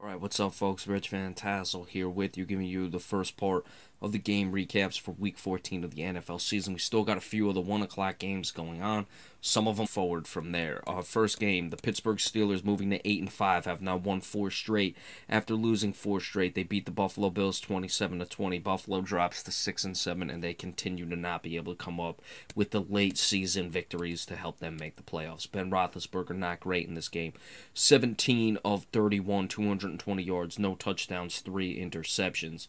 Alright, what's up folks? Rich Van Tassel here with you, giving you the first part of the game recaps for Week 14 of the NFL season. We still got a few of the 1 o'clock games going on, some of them forward from there. First game, the Pittsburgh Steelers moving to 8-5, have now won 4 straight. After losing 4 straight, they beat the Buffalo Bills 27-20. Buffalo drops to 6-7, and they continue to not be able to come up with the late season victories to help them make the playoffs. Ben Roethlisberger not great in this game. 17 of 31, 220 yards, no touchdowns, 3 interceptions.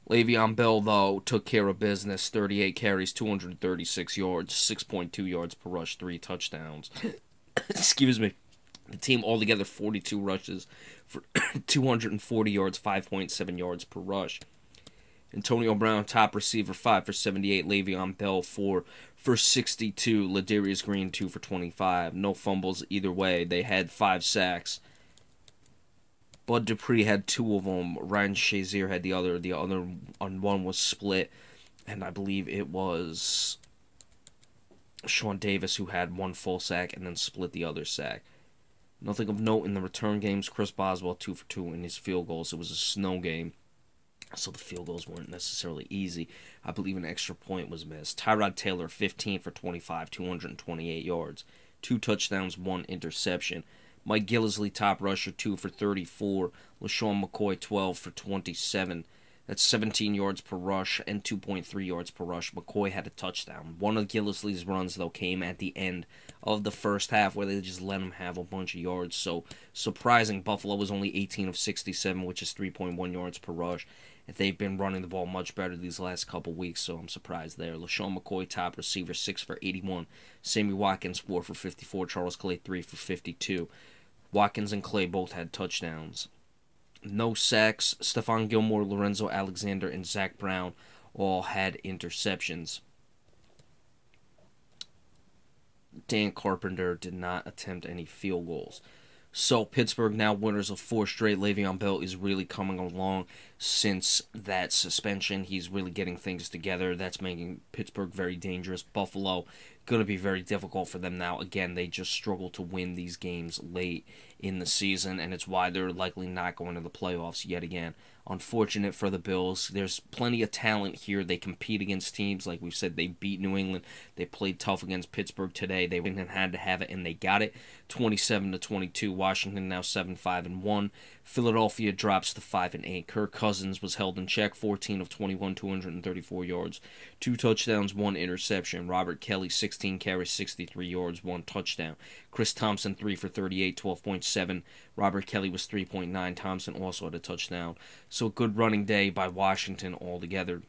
Le'Veon Bell, though, took care of business. 38 carries, 236 yards, 6.2 yards per rush, 3 touchdowns. Excuse me. The team altogether 42 rushes for 240 yards, 5.7 yards per rush. Antonio Brown, top receiver, 5 for 78. Le'Veon Bell, 4 for 62. Ladarius Green, 2 for 25. No fumbles either way. They had 5 sacks. Bud Dupree had 2 of them. Ryan Shazier had the other. The other one was split. And I believe it was Sean Davis who had 1 full sack and then split the other sack. Nothing of note in the return games. Chris Boswell, 2 for 2 in his field goals. It was a snow game, so the field goals weren't necessarily easy. I believe an extra point was missed. Tyrod Taylor, 15 for 25, 228 yards. 2 touchdowns, 1 interception. Mike Gillislee, top rusher, 2 for 34. LaShawn McCoy, 12 for 27. That's 17 yards per rush and 2.3 yards per rush. McCoy had a touchdown. One of Gillislee's runs, though, came at the end of the first half where they just let him have a bunch of yards. So, surprising, Buffalo was only 18 of 67, which is 3.1 yards per rush. They've been running the ball much better these last couple weeks, so I'm surprised there. LaShawn McCoy, top receiver, 6 for 81. Sammy Watkins, 4 for 54. Charles Clay, 3 for 52. Watkins and Clay both had touchdowns. No sacks. Stephon Gilmore, Lorenzo Alexander, and Zach Brown all had interceptions. Dan Carpenter did not attempt any field goals. So, Pittsburgh now winners of 4 straight. Le'Veon Bell is really coming along since that suspension. He's really getting things together. That's making Pittsburgh very dangerous. Buffalo, going to be very difficult for them now. Again, they just struggle to win these games late in the season, and it's why they're likely not going to the playoffs yet again. Unfortunate for the Bills. There's plenty of talent here. They compete against teams. Like we've said, they beat New England. They played tough against Pittsburgh today. They had to have it, and they got it. 27-22. Washington now 7-5-1. Philadelphia drops to 5-8. Kirk Cousins was held in check. 14 of 21, 234 yards. 2 touchdowns, 1 interception. Robert Kelly, 16 carries, 63 yards, 1 touchdown. Chris Thompson, 3 for 38, 12.7. Robert Kelly was 3.9. Thompson also had a touchdown. So a good running day by Washington altogether.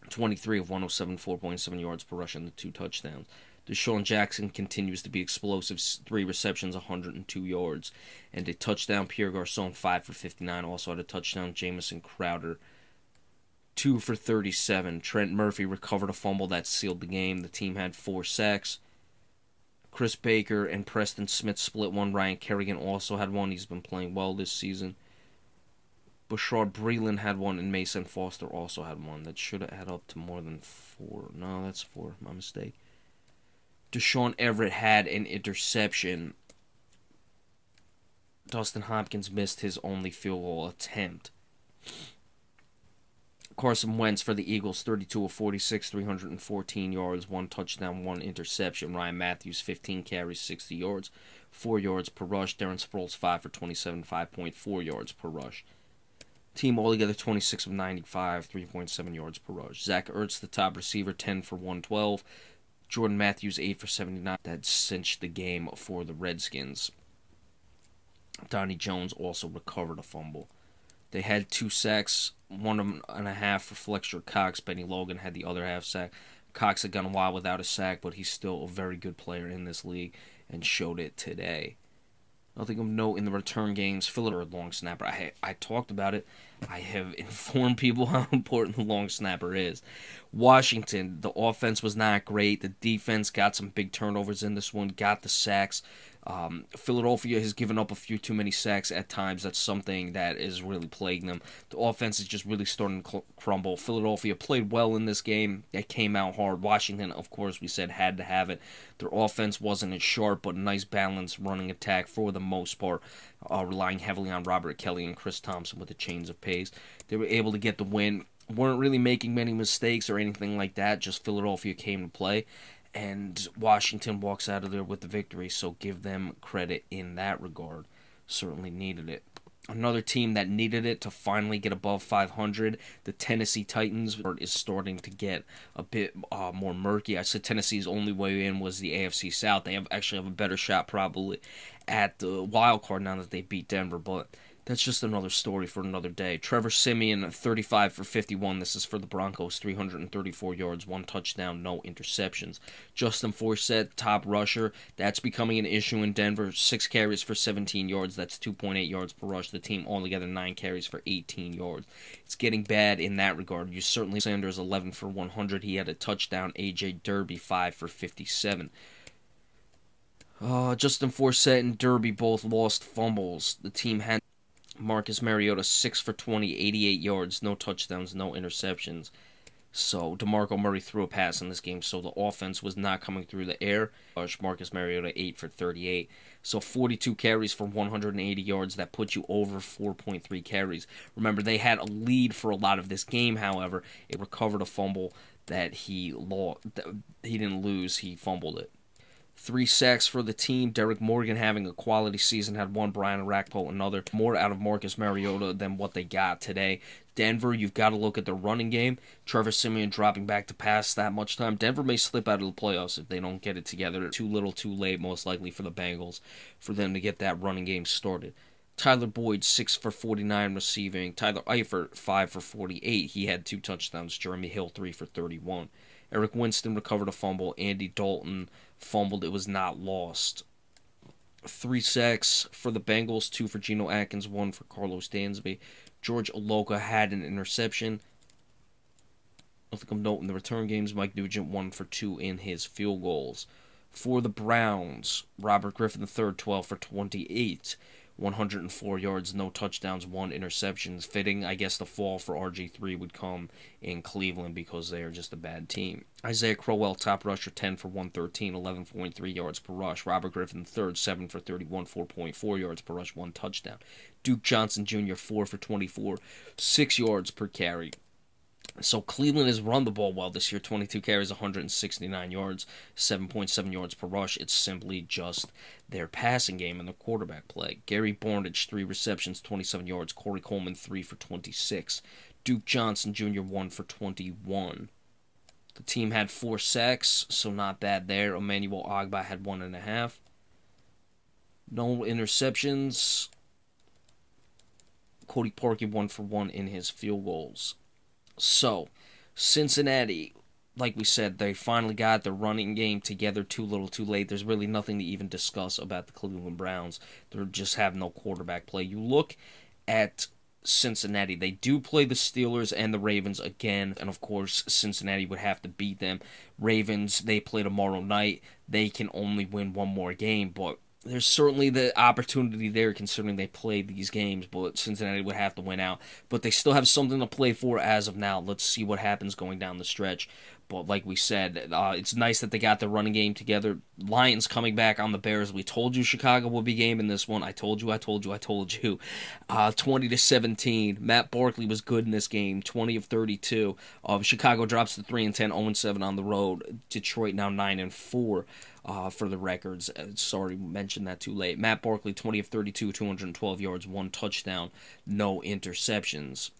23 of 107, 4.7 yards per rush and the 2 touchdowns. Deshaun Jackson continues to be explosive. 3 receptions, 102 yards. And a touchdown. Pierre Garçon, 5 for 59. Also had a touchdown. Jamison Crowder, 2 for 37. Trent Murphy recovered a fumble that sealed the game. The team had 4 sacks. Chris Baker and Preston Smith split 1. Ryan Kerrigan also had 1. He's been playing well this season. Bashard Breeland had 1, and Mason Foster also had 1. That should add up to more than 4. No, that's 4. My mistake. Deshaun Everett had an interception. Dustin Hopkins missed his only field goal attempt. Carson Wentz for the Eagles, 32 of 46, 314 yards, 1 touchdown, 1 interception. Ryan Matthews, 15 carries, 60 yards, 4 yards per rush. Darren Sproles, 5 for 27, 5.4 yards per rush. Team altogether 26 of 95, 3.7 yards per rush. Zach Ertz, the top receiver, 10 for 112. Jordan Matthews, 8 for 79. That cinched the game for the Redskins. Donnie Jones also recovered a fumble. They had 2 sacks, 1.5 for Fletcher Cox. Benny Logan had the other half sack. Cox had gone a while without a sack, but he's still a very good player in this league and showed it today. Nothing of note in the return games. Philadelphia long snapper. I talked about it. I have informed people how important the long snapper is. Washington, the offense was not great. The defense got some big turnovers in this one. Got the sacks. Philadelphia has given up a few too many sacks at times. That's something that is really plaguing them. The offense is just really starting to crumble. Philadelphia played well in this game. It came out hard. Washington, of course, we said had to have it. Their offense wasn't as sharp, but a nice balanced running attack for the most part, relying heavily on Robert Kelly and Chris Thompson with the chains of pace. They were able to get the win. Weren't really making many mistakes or anything like that. Just Philadelphia came to play. And Washington walks out of there with the victory, so give them credit in that regard. Certainly needed it. Another team that needed it to finally get above 500, the Tennessee Titans, is starting to get a bit more murky. I said Tennessee's only way in was the AFC South. They actually have a better shot probably at the wild card now that they beat Denver, but that's just another story for another day. Trevor Siemian, 35 for 51. This is for the Broncos, 334 yards, 1 touchdown, no interceptions. Justin Forsett, top rusher. That's becoming an issue in Denver. 6 carries for 17 yards. That's 2.8 yards per rush. The team altogether 9 carries for 18 yards. It's getting bad in that regard. You certainly Sanders, 11 for 100. He had a touchdown. A.J. Derby, 5 for 57. Justin Forsett and Derby both lost fumbles. The team had Marcus Mariota, 6 for 20, 88 yards, no touchdowns, no interceptions. So DeMarco Murray threw a pass in this game, so the offense was not coming through the air. Marcus Mariota, 8 for 38. So 42 carries for 180 yards. That puts you over 4.3 carries. Remember, they had a lead for a lot of this game, however. It recovered a fumble that he didn't lose, he fumbled it. 3 sacks for the team. Derek Morgan having a quality season, had 1. Brian Orakpo another. More out of Marcus Mariota than what they got today. Denver, you've got to look at the running game. Trevor Siemian dropping back to pass that much time. Denver may slip out of the playoffs if they don't get it together. Too little, too late, most likely for the Bengals, for them to get that running game started. Tyler Boyd, 6 for 49 receiving. Tyler Eifert, 5 for 48. He had 2 touchdowns. Jeremy Hill, 3 for 31. Eric Winston recovered a fumble. Andy Dalton fumbled. It was not lost. 3 sacks for the Bengals, 2 for Geno Atkins, 1 for Carlos Dansby. George Oloka had an interception. Nothing of note in the return games. Mike Nugent, 1 for 2 in his field goals. For the Browns, Robert Griffin III, 12 for 28. 104 yards, no touchdowns, 1 interception. Fitting, I guess the fall for RG3 would come in Cleveland because they are just a bad team. Isaiah Crowell, top rusher, 10 for 113, 11.3 yards per rush. Robert Griffin III, 7 for 31, 4.4 yards per rush, 1 touchdown. Duke Johnson Jr., 4 for 24, 6 yards per carry. So Cleveland has run the ball well this year. 22 carries, 169 yards, 7.7 yards per rush. It's simply just their passing game and their quarterback play. Gary Barnidge, 3 receptions, 27 yards. Corey Coleman, 3 for 26. Duke Johnson Jr., 1 for 21. The team had 4 sacks, so not bad there. Emmanuel Ogbah had 1.5. No interceptions. Cody Parkey, 1 for 1 in his field goals. So, Cincinnati, like we said, they finally got the running game together. Too little, too late. There's really nothing to even discuss about the Cleveland Browns. They just have no quarterback play. You look at Cincinnati. They do play the Steelers and the Ravens again, and of course, Cincinnati would have to beat them. Ravens, they play tomorrow night. They can only win 1 more game, but there's certainly the opportunity there considering they played these games, but Cincinnati would have to win out. But they still have something to play for as of now. Let's see what happens going down the stretch. But like we said, it's nice that they got the running game together. Lions coming back on the Bears. We told you Chicago would be game in this one. I told you. 20-17. Matt Barkley was good in this game. 20 of 32. Chicago drops to 3-10, 0-7 on the road. Detroit now 9-4. For the records. Sorry, mentioned that too late. Matt Barkley, 20 of 32, 212 yards, 1 touchdown, no interceptions.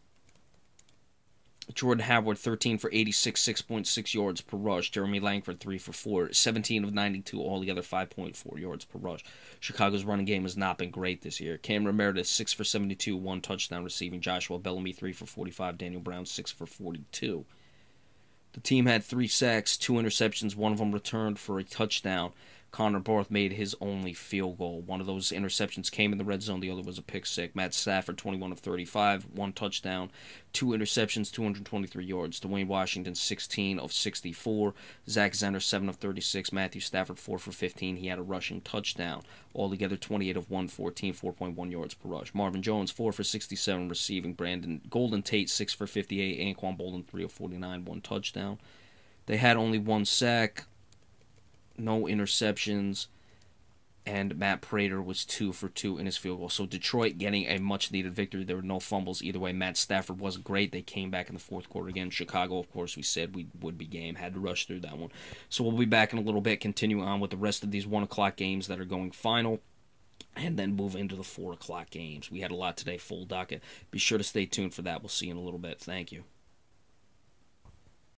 Jordan Howard, 13 for 86, 6.6 yards per rush. Jeremy Langford, 3 for 4, 17 of 92, altogether 5.4 yards per rush. Chicago's running game has not been great this year. Cameron Meredith, 6 for 72, 1 touchdown receiving. Joshua Bellamy, 3 for 45. Daniel Brown, 6 for 42. The team had 3 sacks, 2 interceptions, one of them returned for a touchdown. Connor Barth made his only field goal. One of those interceptions came in the red zone. The other was a pick six. Matt Stafford, 21 of 35, 1 touchdown, 2 interceptions, 223 yards. Dwayne Washington, 16 of 64. Zach Zenner, 7 of 36. Matthew Stafford, 4 for 15. He had a rushing touchdown. Altogether, 28 of 114, 4.1 yards per rush. Marvin Jones, 4 for 67 receiving. Brandon Golden Tate, 6 for 58. Anquan Bolden, 3 of 49, 1 touchdown. They had only 1 sack, no interceptions, and Matt Prater was 2 for 2 in his field goal. So Detroit getting a much-needed victory. There were no fumbles either way. Matt Stafford was great. They came back in the fourth quarter again. Chicago, of course, we said we would be game. Had to rush through that one. So we'll be back in a little bit, continue on with the rest of these 1 o'clock games that are going final, and then move into the 4 o'clock games. We had a lot today, full docket. Be sure to stay tuned for that. We'll see you in a little bit. Thank you.